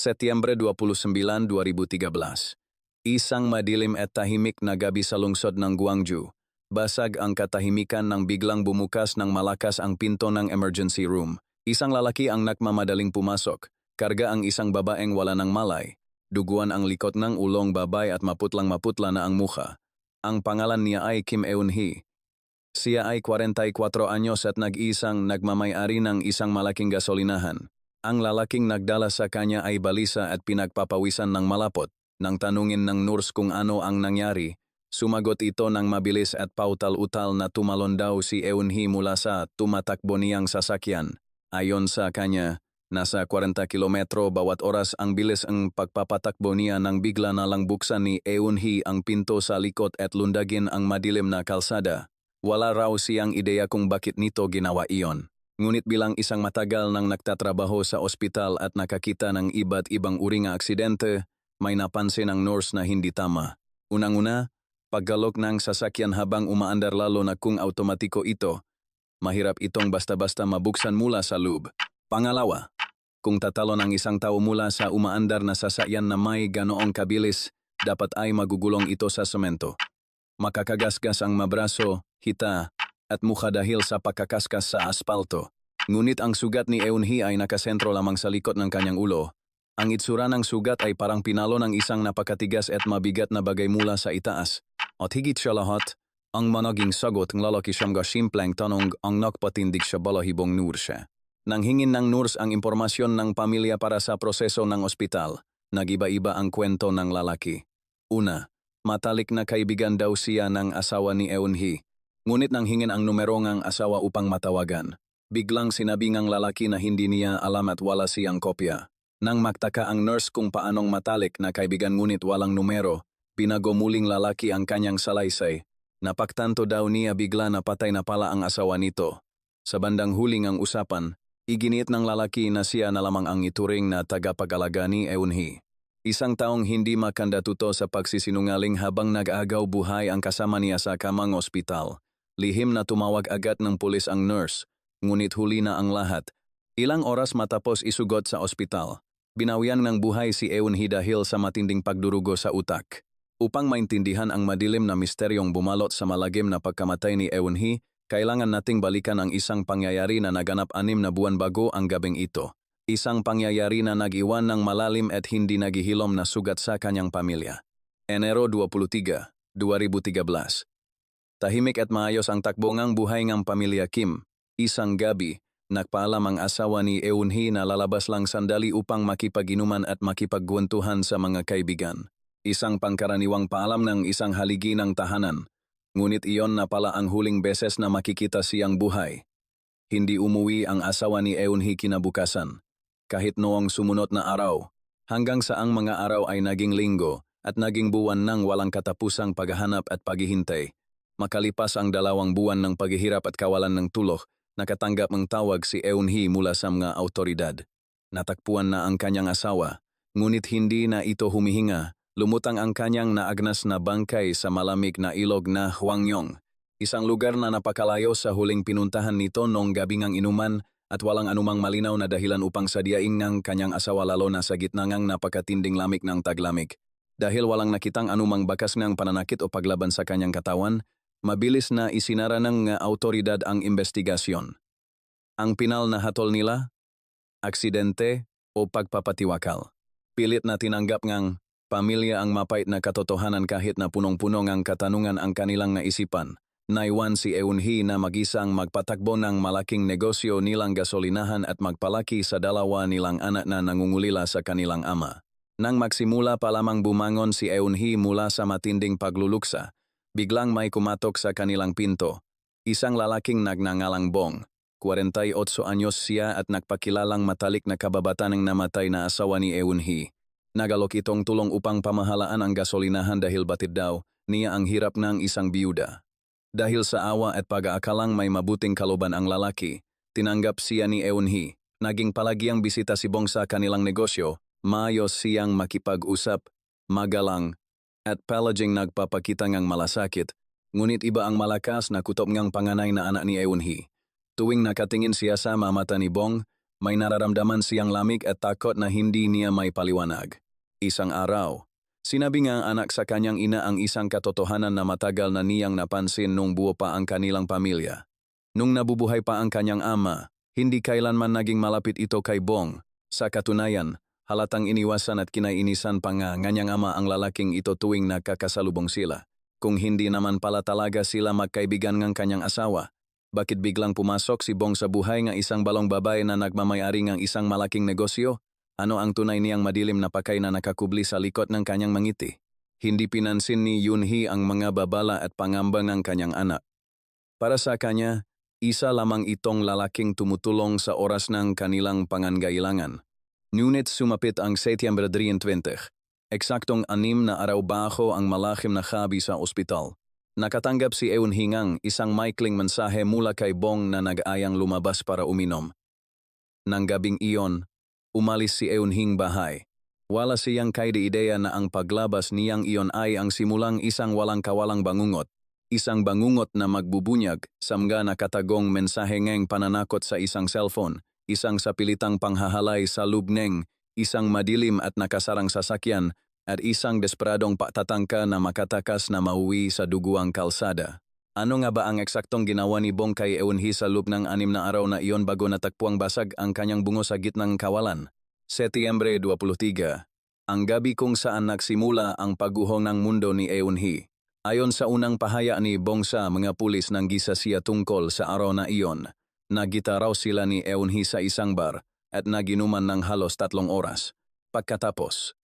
Setyembre 29, 2013. Isang madilim at tahimik na gabi sa lungsod ng Gwangju. Basag ang katahimikan nang biglang bumukas ng malakas ang pinto ng emergency room. Isang lalaki ang nagmamadaling pumasok. Karga ang isang babaeng wala ng malay. Duguan ang likod ng ulong babay at maputlang-maputla na ang mukha. Ang pangalan niya ay Kim Eun-hee. Siya ay 44 anyos at nag-iisang nagmamay-ari ng isang malaking gasolinahan. Ang lalaking nagdala sa kanya ay balisa at pinagpapawisan ng malapot. Nang tanungin ng nurse kung ano ang nangyari, sumagot ito ng mabilis at pautal-utal na tumalon daw si Eun-hee mula sa tumatakbo niyang sasakyan. Ayon sa kanya, nasa 40 kilometro bawat oras ang bilis ang pagpapatakbo niya nang bigla na lang buksan ni Eun-hee ang pinto sa likod at lundagin ang madilim na kalsada. Wala raw siyang ideya kung bakit nito ginawa iyon. Ngunit bilang isang matagal nang nagtatrabaho sa ospital at nakakita ng iba't ibang uri ng aksidente, may napansin ang nurse na hindi tama. Unang-una, paggalok ng sasakyan habang umaandar lalo na kung automatiko ito, mahirap itong basta-basta mabuksan mula sa loob. Pangalawa, kung tatalon ang isang tao mula sa umaandar na sasakyan na may ganoong kabilis, dapat ay magugulong ito sa semento. Makakagasgas ang mabraso, hita, at mukha dahil sa pagkakaskas sa aspalto. Ngunit ang sugat ni Eun-hee ay nakasentro lamang sa likod ng kanyang ulo. Ang itsura ng sugat ay parang pinalo ng isang napakatigas at mabigat na bagay mula sa itaas. At higit sa lahat, ang managing sagot ng lalaki siyang simpleng tanong ang nakpatindig sa balahibong nurse. Nang hingin ng nurse ang impormasyon ng pamilya para sa proseso ng ospital, nagiba-iba ang kwento ng lalaki. Una, matalik na kaibigan daw siya ng asawa ni Eun-hee. Ngunit nang hingin ang numero ng asawa upang matawagan, biglang sinabi ng lalaki na hindi niya alam at wala siyang kopya. Nang magtaka ang nurse kung paanong matalik na kaibigan ngunit walang numero, binago muling lalaki ang kanyang salaysay. Napaktanto daw niya bigla na patay na pala ang asawa nito. Sa bandang huling ang usapan, iginiit ng lalaki na siya na lamang ang ituring na tagapag-alaga ni Eun-hee. Isang taong hindi makandatuto sa pagsisinungaling habang nag-agaw buhay ang kasama niya sa kamang ospital. Lihim na tumawag agad ng pulis ang nurse, ngunit huli na ang lahat. Ilang oras matapos isugot sa ospital, binawian ng buhay si Eun-hee dahil sa matinding pagdurugo sa utak. Upang maintindihan ang madilim na misteryong bumalot sa malagim na pagkamatay ni Eun-hee, kailangan nating balikan ang isang pangyayari na naganap 6 na buwan bago ang gabing ito. Isang pangyayari na nag-iwan ng malalim at hindi naghihilom na sugat sa kanyang pamilya. Enero 23, 2013. Tahimik at maayos ang takbo ngang buhay ng pamilya Kim. Isang gabi, nagpaalam ang asawa ni Eun-hee na lalabas lang sandali upang makipag-inuman at makipagkwentuhan sa mga kaibigan. Isang pangkaraniwang paalam ng isang haligi ng tahanan. Ngunit iyon na pala ang huling beses na makikita siyang buhay. Hindi umuwi ang asawa ni Eun-hee kinabukasan. Kahit noong sumunod na araw, hanggang sa ang mga araw ay naging linggo at naging buwan ng walang katapusang paghahanap at paghihintay. Makalipas ang 2 buwan ng paghihirap at kawalan ng tulog, nakatanggap ng tawag si Eun-hee mula sa mga autoridad. Natakpuan na ang kanyang asawa, ngunit hindi na ito humihinga. Lumutang ang kanyang naagnas na bangkay sa malamig na ilog na Hwangyong, isang lugar na napakalayo sa huling pinuntahan nito noong gabing ang inuman at walang anumang malinaw na dahilan upang sadyain ng kanyang asawa lalo na sa gitna ng napakatinding lamig ng taglamig. Dahil walang nakitang anumang bakas ng pananakit o paglaban sa kanyang katawan, mabilis na isinara ng autoridad ang investigasyon. Ang pinal na hatol nila? Aksidente o pagpapatiwakal. Pilit na tinanggap ngang pamilya ang mapait na katotohanan kahit na punong-puno ang katanungan ang kanilang naisipan. Naiwan si Eun-hee na mag-isang magpatakbo ng malaking negosyo nilang gasolinahan at magpalaki sa 2 nilang anak na nangungulila sa kanilang ama. Nang magsimula pa lamang bumangon si Eun-hee mula sa matinding pagluluksa, biglang may kumatok sa kanilang pinto. Isang lalaking nagngangalang Bong, 48 anyos siya at nagpakilalang matalik na kababatan ng namatay na asawa ni Eun-hee. Nagalok itong tulong upang pamahalaan ang gasolinahan dahil batid daw niya ang hirap ng isang biyuda. Dahil sa awa at pag-aakalang may mabuting kalooban ang lalaki, tinanggap siya ni Eun-hee. Naging palagiang bisita si Bong sa kanilang negosyo, maayos siyang makipag-usap, magalang, at palaging nagpapakita ngang malasakit, ngunit iba ang malakas na kutob ngang panganay na anak ni Eun-hee. Tuwing nakatingin siya sa mata ni Bong, May nararamdaman siyang lamig at takot na hindi niya may paliwanag. Isang araw, sinabi nga ang anak sa kanyang ina ang isang katotohanan na matagal na niyang napansin nung buo pa ang kanilang pamilya. Nung nabubuhay pa ang kanyang ama, hindi kailanman naging malapit ito kay Bong. Sa katunayan, halatang iniwasan at kinainisan pa nga nganyang ama ang lalaking ito tuwing nagkakasalubong sila. Kung hindi naman pala talaga sila magkaibigan ng kanyang asawa, bakit biglang pumasok si Bong sa buhay ng isang balong babae na nagmamayari ng isang malaking negosyo? Ano ang tunay niyang madilim na pakay na nakakubli sa likod ng kanyang mangiti? Hindi pinansin ni Yoonhee ang mga babala at pangamba ng kanyang anak. Para sa kanya, isa lamang itong lalaking tumutulong sa oras ng kanilang pangangailangan. Ngunit sumapit ang Setyembre 23. Eksaktong 6 na araw bago ang malahim na gabi sa ospital. Nakatanggap si Eunhee ng isang maikling mensahe mula kay Bong na nag-ayang lumabas para uminom. Nang gabing iyon, umalis si Eunhee bahay. Wala siyang kaide-ideya na ang paglabas niyang iyon ay ang simulang isang walang kawalang bangungot. Isang bangungot na magbubunyag, samga nakatagong mensahe ngeng pananakot sa isang cellphone, isang sapilitang panghahalay sa lubneng, isang madilim at nakasarang sasakyan, at isang desperadong patatangka na makatakas na mauwi sa duguang kalsada. Ano nga ba ang eksaktong ginawa ni Bong kay Eunhee sa loob ng 6 na araw na iyon bago natagpuang basag ang kanyang bungo sa gitnang kawalan? Setyembre 23, ang gabi kung saan nagsimula ang pagguho ng mundo ni Eunhee. Ayon sa unang pahaya ni Bong sa mga pulis nang gisa siya tungkol sa araw na iyon, nagita raw sila ni Eunhee sa isang bar at naginuman ng halos 3 oras. Pagkatapos,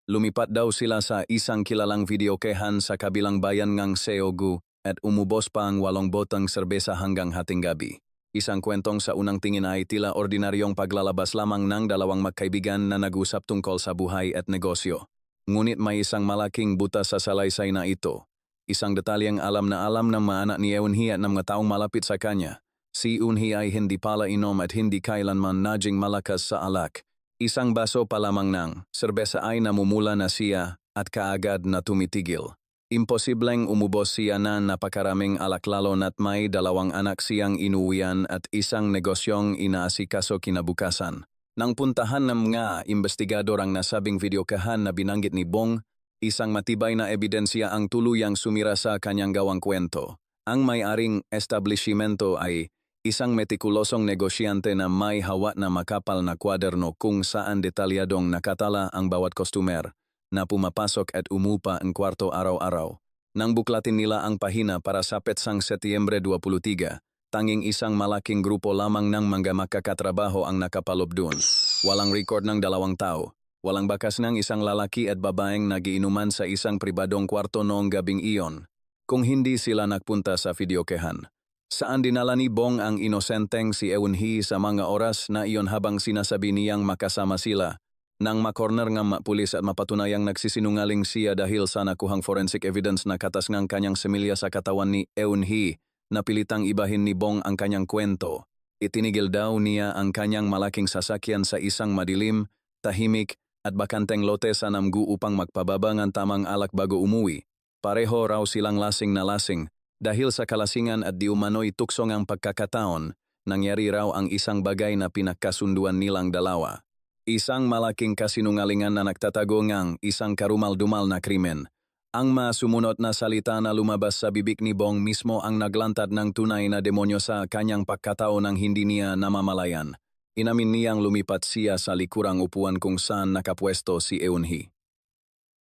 lumipat daw sila sa isang kilalang videokehan sa kabilang bayan ng Seogu at umubos pa ang 8 botang serbesa hanggang hating gabi. Isang kwentong sa unang tingin ay tila ordinaryong paglalabas lamang ng dalawang magkaibigan na nag-usap tungkol sa buhay at negosyo. Ngunit may isang malaking butas sa salaysay na ito. Isang detalyeng alam ng mga anak ni Eunhee at ng mga taong malapit sa kanya. Si Eunhee ay hindi pala inom at hindi kailanman naging malakas sa alak. Isang baso pa lamang ng serbesa ay namumula na siya at kaagad na tumitigil. Imposibleng umubos siya na napakaraming alak lalo na't may 2 anak siyang inuwian at isang negosyong inaasikaso kinabukasan. Nang puntahan ng mga investigador ang nasabing videokahan na binanggit ni Bong, isang matibay na ebidensya ang tuluyang sumira sa kanyang gawang kwento. Ang may-aring establishmento ay isang metikulosong negosyante na may hawak na makapal na kwaderno kung saan detalyadong nakatala ang bawat customer na pumapasok at umupa ang kwarto araw-araw. Nang buklatin nila ang pahina para sa petsang Setyembre 23, tanging isang malaking grupo lamang ng mga makakatrabaho ang nakapalob doon. Walang record ng 2 tao. Walang bakas ng isang lalaki at babaeng nagiinuman sa isang pribadong kwarto noong gabing iyon, kung hindi sila nagpunta sa videokehan. Saan dinala ni Bong ang inosenteng si Eunhee sa mga oras na iyon habang sinasabi niyang makasama sila? Nang makorner ng pulis at mapatunayang nagsisinungaling siya dahil sa nakuhang forensic evidence na katas ng kanyang semilya sa katawan ni Eunhee, napilitang ibahin ni Bong ang kanyang kwento. Itinigil daw niya ang kanyang malaking sasakyan sa isang madilim, tahimik, at bakanteng lote sa Namgu upang magpababa ng tamang alak bago umuwi. Pareho raw silang lasing na lasing. Dahil sa kalasingan at di umano'y tuksong ang pagkakataon, nangyari raw ang isang bagay na pinagkasunduan nilang dalawa. Isang malaking kasinungalingan na nagtatago ngang isang karumal-dumal na krimen. Ang masumunod na salita na lumabas sa bibig ni Bong mismo ang naglantad ng tunay na demonyo sa kanyang pagkatao nang hindi niya namamalayan. Inamin niyang lumipat siya sa likurang upuan kung saan nakapwesto si Eunhee.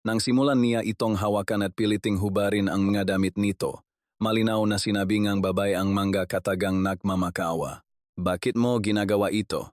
Nang simulan niya itong hawakan at piliting hubarin ang mga damit nito, malinaw na sinabi ngang babae ang mga katagang nagmamakaawa. Bakit mo ginagawa ito?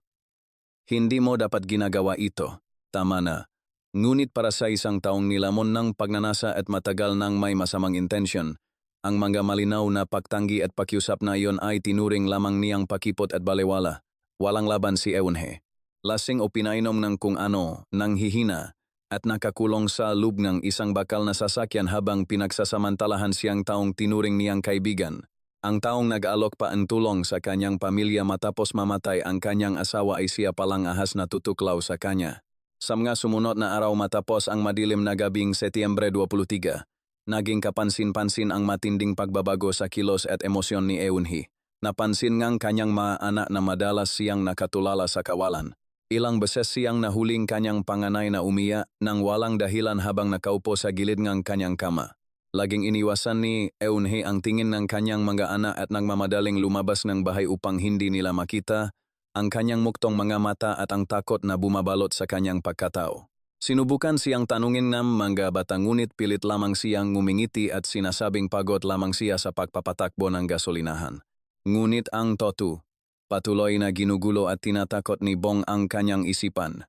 Hindi mo dapat ginagawa ito. Tama na. Ngunit para sa isang taong nilamon ng pagnanasa at matagal nang may masamang intensyon, ang mga malinaw na pagtanggi at pakiusap na iyon ay tinuring lamang niyang pakipot at balewala. Walang laban si Eunhee. Lasing o pinainom ng kung ano, nang hihina, at nakakulong sa loob ng isang bakal na sasakyan habang pinagsasamantalahan siyang taong tinuring niyang kaibigan. Ang taong nag-alok pa ang tulong sa kanyang pamilya matapos mamatay ang kanyang asawa ay siya palang ahas na tutuklaw sa kanya. Sa mga sumunod na araw matapos ang madilim na gabing Setyembre 23, naging kapansin-pansin ang matinding pagbabago sa kilos at emosyon ni Eunhee. Napansin ngang kanyang mga anak na madalas siyang nakatulala sa kawalan. Ilang beses siyang nahuling kanyang panganay na umiyak nang walang dahilan habang nakaupo sa gilid ng kanyang kama. Laging iniwasan ni Eunhee ang tingin ng kanyang mga anak at nagmamadaling lumabas ng bahay upang hindi nila makita ang kanyang muktong mga mata at ang takot na bumabalot sa kanyang pagkatao. Sinubukan siyang tanungin ng mga bata ngunit pilit lamang siyang ngumingiti at sinasabing pagod lamang siya sa pagpapatakbo ng gasolinahan. Ngunit ang totoo, patuloy na ginugulo at tinatakot ni Bong ang kanyang isipan.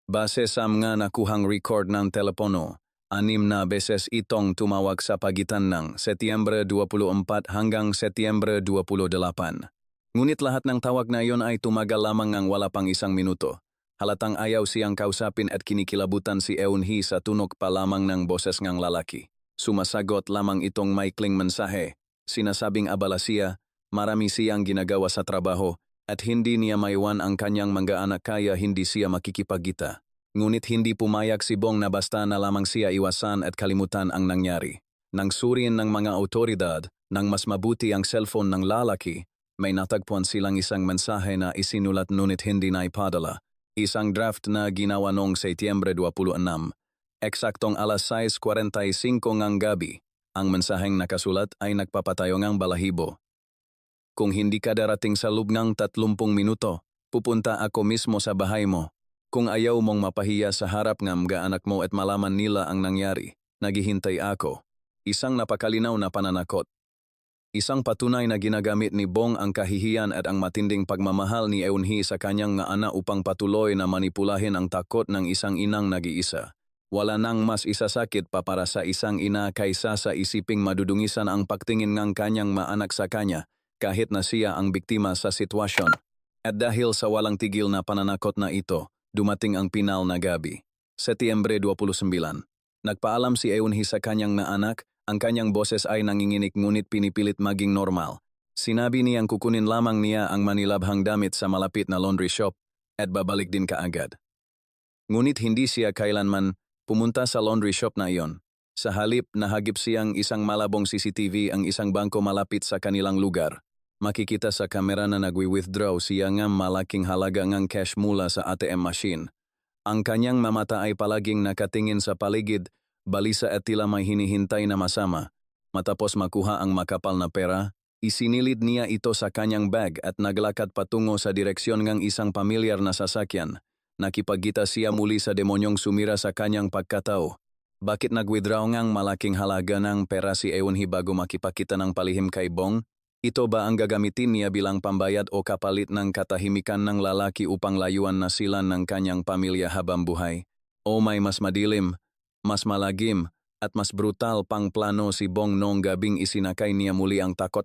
Base sa mga nakuhang record ng telepono, 6 na beses itong tumawag sa pagitan ng Setyembre 24 hanggang Setyembre 28. Ngunit lahat ng tawag na iyon ay tumagal lamang ng wala pang 1 minuto. Halatang ayaw siyang kausapin at kinikilabutan si Eunhee sa tunog pa lamang ng boses ng lalaki. Sumasagot lamang itong maikling mensahe. Sinasabing abala siya, marami siyang ginagawa sa trabaho at hindi niya maiwan ang kanyang mga anak kaya hindi siya makikipagkita. Ngunit hindi pumayag si Bong na basta na lamang siya iwasan at kalimutan ang nangyari. Nang suriin ng mga otoridad, nang mas mabuti ang cellphone ng lalaki, may natagpuan silang isang mensahe na isinulat ngunit hindi na ipadala. Isang draft na ginawa noong Setyembre 26, eksaktong alas 6:45 ng gabi. Ang mensaheng nakasulat ay nagpapatayo ng balahibo. Kung hindi ka darating sa loob ng 30 minuto, pupunta ako mismo sa bahay mo. Kung ayaw mong mapahiya sa harap ng mga anak mo at malaman nila ang nangyari, naghihintay ako. Isang napakalinaw na pananakot. Isang patunay na ginagamit ni Bong ang kahihiyan at ang matinding pagmamahal ni Eunhee sa kanyang nga anak upang patuloy na manipulahin ang takot ng isang inang nag-iisa. Wala nang mas isasakit pa para sa isang ina kaysa sa isiping madudungisan ang pagtingin ng kanyang maanak sa kanya kahit na siya ang biktima sa sitwasyon. At dahil sa walang tigil na pananakot na ito, dumating ang pinal na gabi. Setyembre 29. Nagpaalam si Eunhee sa kanyang na anak, ang kanyang boses ay nanginginig ngunit pinipilit maging normal. Sinabi niyang kukunin lamang niya ang manilabhang damit sa malapit na laundry shop at babalik din kaagad. Ngunit hindi siya kailanman pumunta sa laundry shop na iyon. Sa halip, nahagip siyang isang malabong CCTV ang isang bangko malapit sa kanilang lugar. Makikita sa kamera na nagwi-withdraw siya ng malaking halaga ng cash mula sa ATM machine. Ang kanyang mamata ay palaging nakatingin sa paligid, balisa at tila may hinihintay na masama. Matapos makuha ang makapal na pera, isinilid niya ito sa kanyang bag at naglakad patungo sa direksyon ng isang pamilyar na sasakyan. Nakipagkita siya muli sa demonyong sumira sa kanyang pagkatao. Bakit nag-withdraw ngang malaking halaga ng pera si Eunhee bago makipakita ng palihim kay Bong? Ito ba ang gagamitin niya bilang pambayad o kapalit ng katahimikan ng lalaki upang layuan na sila ng kanyang pamilya habang buhay? O may mas madilim, mas malagim, at mas brutal pang plano si Bong noong gabing isinakay niya muli ang takot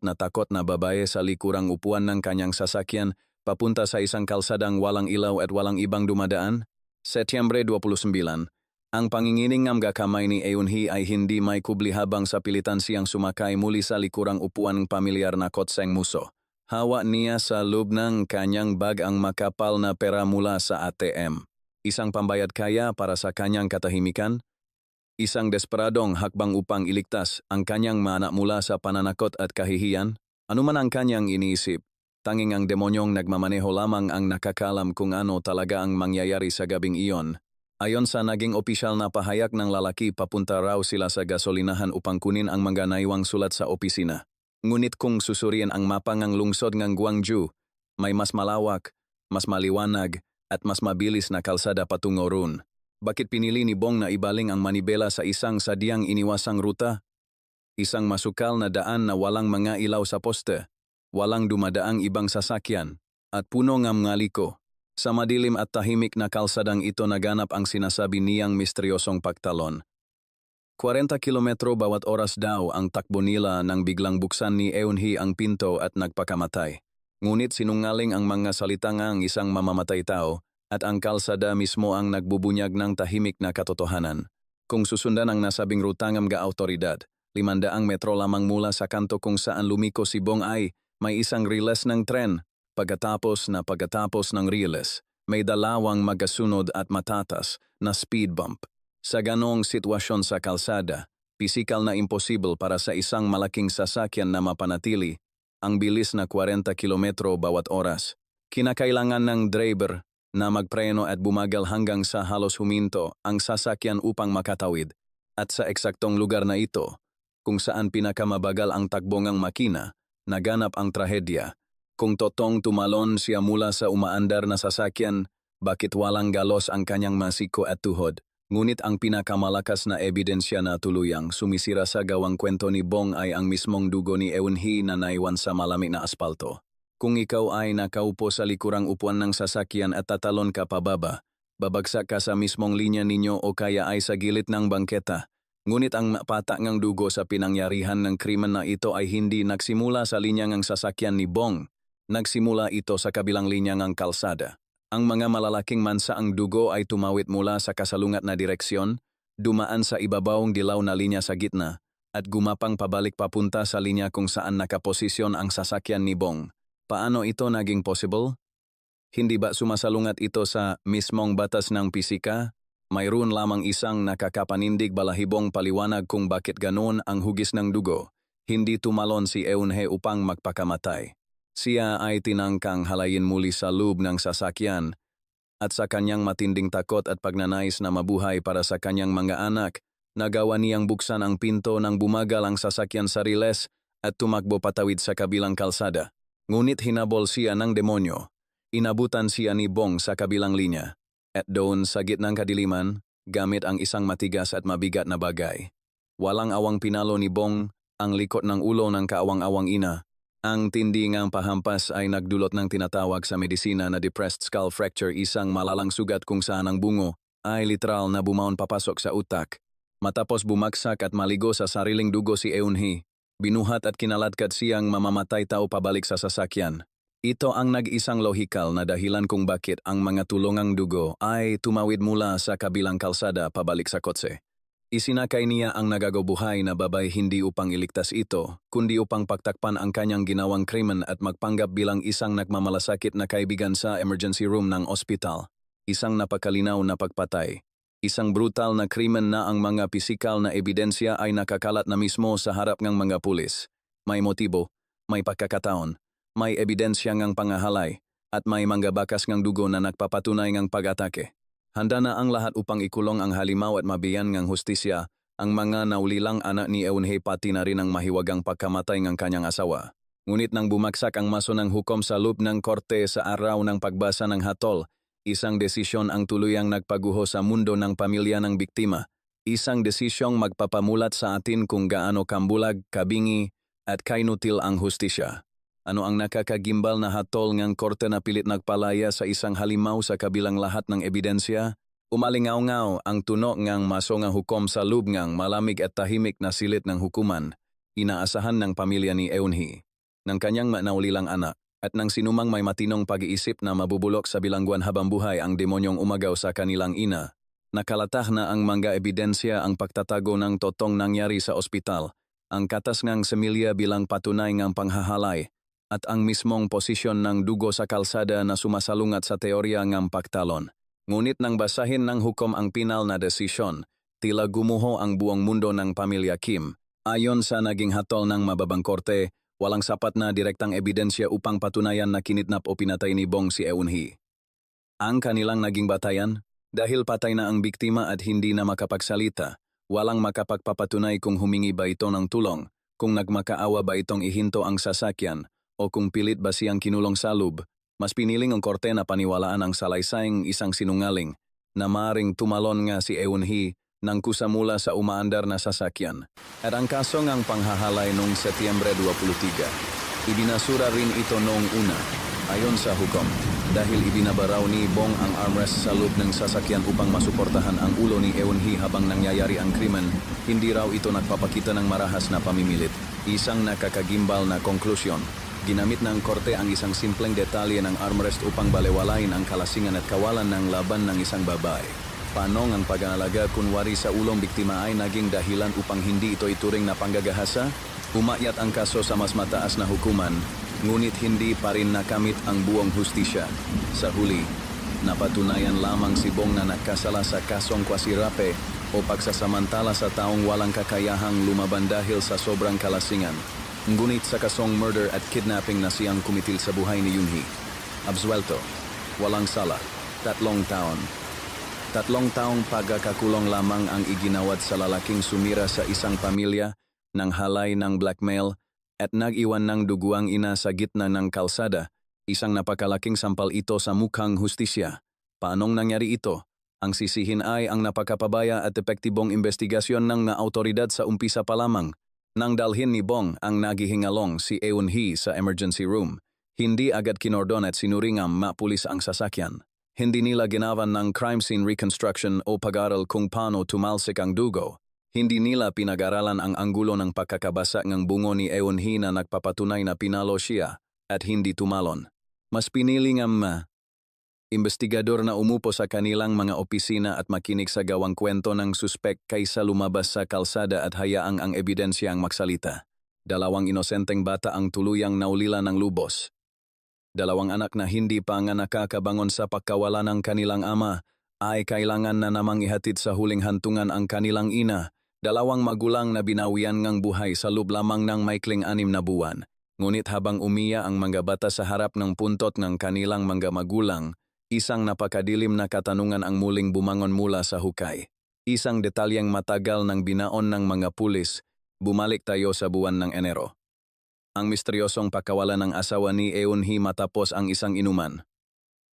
na babae sa likurang upuan ng kanyang sasakyan papunta sa isang kalsadang walang ilaw at walang ibang dumadaan? Setyembre 29. Ang pangingining ng kamay ni Eunhee ay hindi may kubli habang sa pilitan siyang sumakay muli sa likurang upuan ng pamilyar na kotseng muso. Hawa niya sa loob ng kanyang bag ang makapal na pera mula sa ATM. Isang pambayad kaya para sa kanyang katahimikan? Isang desperadong hakbang upang iligtas ang kanyang mana mula sa pananakot at kahihiyan? Ano man ang kanyang iniisip, tanging ang demonyong nagmamaneho lamang ang nakakalam kung ano talaga ang mangyayari sa gabing iyon. Ayon sa naging opisyal na pahayag ng lalaki, papunta raw sila sa gasolinahan upang kunin ang mga naiwang sulat sa opisina. Ngunit kung susuriin ang mapa ng lungsod ng Gwangju, may mas malawak, mas maliwanag, at mas mabilis na kalsada patungo roon. Bakit pinili ni Bong na ibaling ang manibela sa isang sadyang iniwasang ruta? Isang masukal na daan na walang mga ilaw sa poste, walang dumadaang ibang sasakyan, at puno ng mga liko. Sa madilim at tahimik na kalsadang ito naganap ang sinasabi niyang misteryosong pagtalon. 40 kilometro bawat oras daw ang takbo nila nang biglang buksan ni Eunhee ang pinto at nagpakamatay. Ngunit sinungaling ang mga salita ng isang mamamatay tao at ang kalsada mismo ang nagbubunyag ng tahimik na katotohanan. Kung susundan ang nasabing ruta ng mga autoridad, 500 metro lamang mula sa kanto kung saan lumiko si Bong ay may isang riles ng tren. Pagkatapos ng riles, may dalawang magasunod at matatas na speed bump. Sa ganong sitwasyon sa kalsada, pisikal na imposible para sa isang malaking sasakyan na mapanatili ang bilis na 40 kilometro bawat oras. Kinakailangan ng driver na magpreno at bumagal hanggang sa halos huminto ang sasakyan upang makatawid. At sa eksaktong lugar na ito, kung saan pinakamabagal ang takbo ng makina, naganap ang trahedya. Kung totoong tumalon siya mula sa umaandar na sasakyan, bakit walang galos ang kanyang masiko at tuhod? Ngunit ang pinakamalakas na ebidensya na tuluyang sumisira sa gawang kwento ni Bong ay ang mismong dugo ni Eunhee na naiwan sa malamig na aspalto. Kung ikaw ay nakaupo sa likurang upuan ng sasakyan at tatalon ka pababa, babagsak ka sa mismong linya ninyo o kaya ay sa gilid ng bangketa. Ngunit ang patak ng dugo sa pinangyarihan ng krimen na ito ay hindi nagsimula sa linya ng sasakyan ni Bong. Nagsimula ito sa kabilang linya ng kalsada. Ang mga malalaking mansaang dugo ay tumawid mula sa kasalungat na direksyon, dumaan sa ibabawong dilaw na linya sa gitna, at gumapang pabalik papunta sa linya kung saan nakaposisyon ang sasakyan ni Bong. Paano ito naging possible? Hindi ba sumasalungat ito sa mismong batas ng pisika? Mayroon lamang isang nakakapanindig balahibong paliwanag kung bakit ganoon ang hugis ng dugo. Hindi tumalon si Eunhee upang magpakamatay. Siya ay tinangkang halayin muli sa loob ng sasakyan at sa kanyang matinding takot at pagnanais na mabuhay para sa kanyang mga anak, nagawa niyang buksan ang pinto ng bumagal ang sasakyan sa riles at tumakbo patawid sa kabilang kalsada. Ngunit hinabol siya ng demonyo. Inabutan siya ni Bong sa kabilang linya. At doon sa gitnang kadiliman, gamit ang isang matigas at mabigat na bagay. Walang awang pinalo ni Bong ang likod ng ulo ng kaawang-awang ina. Ang tindi ngang pahampas ay nagdulot ng tinatawag sa medisina na depressed skull fracture, isang malalang sugat kung saan ang bungo ay literal na bumaon papasok sa utak. Matapos bumagsak at maligo sa sariling dugo si Eunhee, binuhat at kinaladkad siyang mamamatay tao pabalik sa sasakyan. Ito ang nag-isang lohikal na dahilan kung bakit ang mga tulungang dugo ay tumawid mula sa kabilang kalsada pabalik sa kotse. Isinakay niya ang nagagobuhay na babay hindi upang iligtas ito, kundi upang pagtakpan ang kanyang ginawang krimen at magpanggap bilang isang nagmamalasakit na kaibigan sa emergency room ng ospital. Isang napakalinaw na pagpatay. Isang brutal na krimen na ang mga pisikal na ebidensya ay nakakalat na mismo sa harap ng mga pulis. May motibo, may pagkakataon, may ebidensya ngang pangahalay, at may mga bakas ng dugo na nagpapatunay ng pag-atake. Handa na ang lahat upang ikulong ang halimaw at mabiyan ng hustisya ang mga naulilang anak ni Eunhee pati na rin ang mahiwagang pagkamatay ng kanyang asawa. Ngunit nang bumagsak ang maso ng hukom sa loob ng korte sa araw ng pagbasa ng hatol, isang desisyon ang tuluyang nagpaguho sa mundo ng pamilya ng biktima. Isang desisyong magpapamulat sa atin kung gaano kambulag, kabingi, at kainutil ang hustisya. Ano ang nakakagimbal na hatol ngang korte na pilit nagpalaya sa isang halimaw sa kabilang lahat ng ebidensya? Umalingaw-ngaw ang tuno ngang maso nga hukom sa loob ngang malamig at tahimik na silit ng hukuman, inaasahan ng pamilya ni Eunhee, ng kanyang naulilang anak, at ng sinumang may matinong pag-iisip na mabubulok sa bilangguan habang buhay ang demonyong umagaw sa kanilang ina. Nakalatah na ang mga ebidensya ang pagtatago ng totong nangyari sa ospital, ang katas ngang semilya bilang patunay ngang panghahalay, at ang mismong posisyon ng dugo sa kalsada na sumasalungat sa teorya ng pagtalon. Ngunit nang basahin ng hukom ang pinal na desisyon, tila gumuho ang buong mundo ng pamilya Kim. Ayon sa naging hatol ng mababang korte, walang sapat na direktang ebidensya upang patunayan na kinidnap o pinatay ni Bong si Eunhee. Ang kanilang naging batayan, dahil patay na ang biktima at hindi na makapagsalita, walang makapagpapatunay kung humingi ba ito ng tulong, kung nagmakaawa ba itong ihinto ang sasakyan, o kung pilit ba siyang kinulong sa loob. Mas piniling ang korte na paniwalaan ang salaysayng isang sinungaling na maaring tumalon nga si Eunhee nang kusa mula sa umaandar na sasakyan. At ang kaso ngang panghahalay noong Setyembre 23. Ibinasura rin ito noong una, ayon sa hukom, dahil ibinabaraw ni Bong ang armrest sa loob ng sasakyan upang masuportahan ang ulo ni Eunhee habang nangyayari ang krimen. Hindi raw ito nagpapakita ng marahas na pamimilit. Isang nakakagimbal na konklusyon. Ginamit ng korte ang isang simpleng detalye ng armrest upang balewalain ang kalasingan at kawalan ng laban ng isang babae. Paano ang pag-aalaga kunwari sa ulong biktima ay naging dahilan upang hindi ito ituring na panggagahasa? Umakyat ang kaso sa mas mataas na hukuman, ngunit hindi pa rin nakamit ang buong hustisya. Sa huli, napatunayan lamang si Bong na nakasala sa kasong kwasirape o pagsasamantala sa taong walang kakayahang lumaban dahil sa sobrang kalasingan. Ngunit sa kasong murder at kidnapping na siyang kumitil sa buhay ni Yoonhee. Absuelto, walang sala, 3 taon. 3 taong pagkakakulong lamang ang iginawad sa lalaking sumira sa isang pamilya, ng halay ng blackmail, at nag-iwan ng duguang ina sa gitna ng kalsada. Isang napakalaking sampal ito sa mukhang hustisya. Paanong nangyari ito? Ang sisihin ay ang napakapabaya at epektibong investigasyon ng mga autoridad sa umpisa pa lamang. Nang dalhin ni Bong ang naghihingalong si Eun-hee sa emergency room, hindi agad kinordon at sinuringam mapulis ang sasakyan. Hindi nila ginawan ng crime scene reconstruction o pag-aral kung paano tumalsik ang dugo. Hindi nila pinag-aralan ang anggulo ng pagkakabasa ng bungo ni Eun-hee na nagpapatunay na pinalo siya at hindi tumalon. Mas pinili ng investigador na umupo sa kanilang mga opisina at makinig sa gawang kwento ng suspek kaysa lumabas sa kalsada at hayaang ang ebidensya ang magsalita. 2 inosenteng bata ang tuluyang naulila ng lubos. 2 anak na hindi pa nga nakakabangon sa pagkawala ng kanilang ama ay kailangan na namang ihatid sa huling hantungan ang kanilang ina. 2 magulang na binawian ngang buhay sa loob lamang ng maikling 6 na buwan. Ngunit habang umiya ang mga bata sa harap ng puntot ng kanilang mga magulang, isang napakadilim na katanungan ang muling bumangon mula sa hukay. Isang detalyeng matagal ng binaon ng mga pulis. Bumalik tayo sa buwan ng Enero. Ang misteryosong pagkawala ng asawa ni Eun-hee matapos ang isang inuman.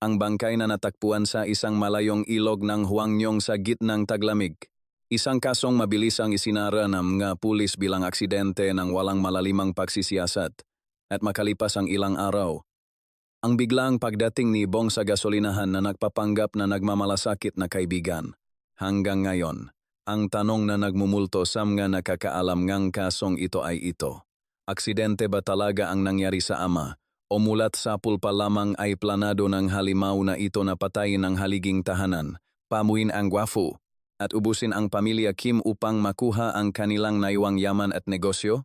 Ang bangkay na natagpuan sa isang malayong ilog ng Hwangnyong sa gitnang taglamig. Isang kasong mabilis ang isinara ng mga pulis bilang aksidente ng walang malalimang pagsisiyasat. At makalipas ang ilang araw, ang biglang pagdating ni Bong sa gasolinahan na nagpapanggap na nagmamalasakit na kaibigan. Hanggang ngayon, ang tanong na nagmumulto sa mga nakakaalam ngang kasong ito ay ito. Aksidente ba talaga ang nangyari sa ama? O mulat sapul pa lamang ay planado ng halimaw na ito na patayin ang haliging tahanan, pamuin ang gwafu, at ubusin ang pamilya Kim upang makuha ang kanilang naiwang yaman at negosyo?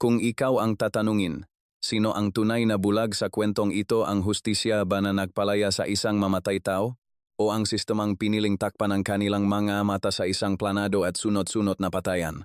Kung ikaw ang tatanungin, sino ang tunay na bulag sa kwentong ito, ang hustisya ba na nagpalaya sa isang mamatay tao? O ang sistemang piniling takpan ng kanilang mga mata sa isang planado at sunod-sunod na patayan?